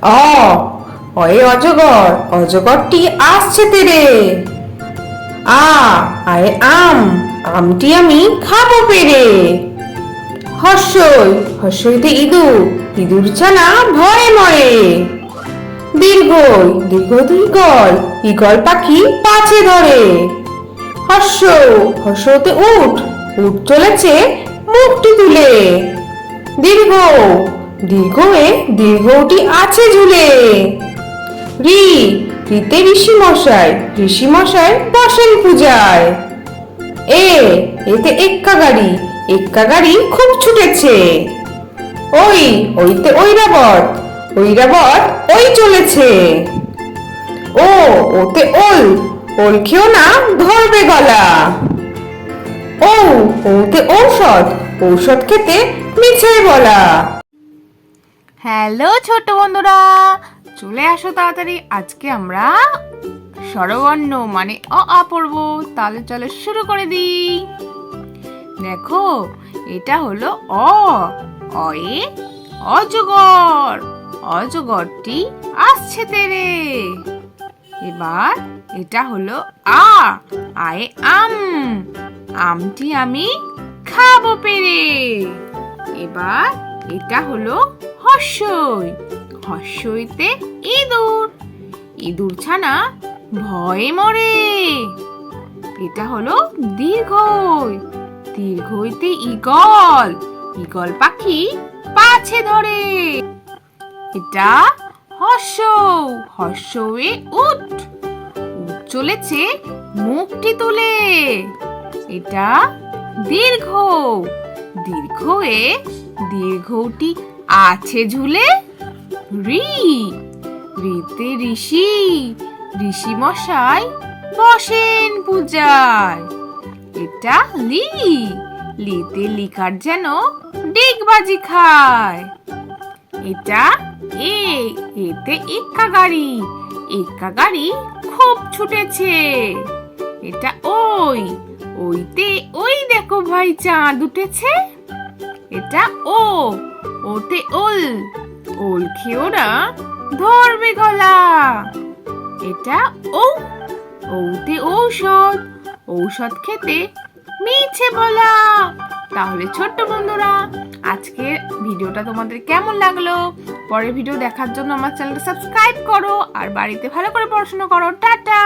অ অয়ে অজগর, অজগরটি আসছে তেরে। আ আয়ে আম, আমটি আমি খাবো পেরে। হর্ষই, হর্ষইতে ইঁদুর, ইঁদুর ছানা ভয়ে মরে। দীর্ঘই, দীর্ঘইতে ঈগল, ঈগল পাখি পাছে ধরে। হর্ষ, হর্ষতে উট, উট চলেছে মুখটি তুলে। দীর্ঘ, দীর্ঘয়ে দীর্ঘটি আছে ঝুলে। রি, রিতে ঋষি মশাই, ঋষি মশাই বসেন পূজায়। এ, এতে এক্কা গাড়ি, এক্কা গাড়ি খুব ছুটেছে। ওই, ওইতে ঐরাবত, ঐরাবত ওই চলেছে। ও, ওতে ওল, ওল খেও না ধরবে গলা। ও, ওতে ঔষধ, ঔষধ খেতে মিছে বলা। হ্যালো ছোট বন্ধুরা, চলে আসো তাড়াতাড়ি। আজকে আমরা স্বরবর্ণ মানে অ আ পড়বো। তাহলে চলো শুরু করে দিই। দেখো, এটা হলো অ, অয়ে অজগর, অজগরটি আসছে তেরে। এবার এটা হলো আ, আয়ে আম, আমটি আমি খাবো পেরে। এবার এটা হলো হর্ষই, হর্ষইতে ইঁদুর, ইঁদুর ছানা ভয়ে মরে। এটা হলো দীর্ঘই, দীর্ঘইতে ঈগল, ঈগল পাখি পাছে ধরে। এটা হর্ষ, হর্ষয়ে উট, উট চলেছে মুখটি তুলে। এটা দীর্ঘ, দীর্ঘয়ে দীর্ঘটি আছে ঝুলে। রি, রিতে ঋষি, ঋষি মশাই বসেন পূজায়। এটা লি, লিতে লিকার যেন ডিগবাজি খায়। এটা এ, এতে এক্কা গাড়ি, এক্কা গাড়ি খুব ছুটেছে। এটা ওই, ওইতে ওই দেখো ভাই চাঁদ উঠেছে। এটা ও, ওতে ওল, ওল খেও না ধরবে গলা। এটা ও, ওতে ঔষধ, ঔষধ খেতে মিছে বলা। তাহলে ছোট্ট বন্ধুরা, আজকের ভিডিওটা তোমাদের কেমন লাগলো? পরের ভিডিও দেখার জন্য আমার চ্যানেলটা সাবস্ক্রাইব করো আর বাড়িতে ভালো করে পড়াশোনা করো। টাটা।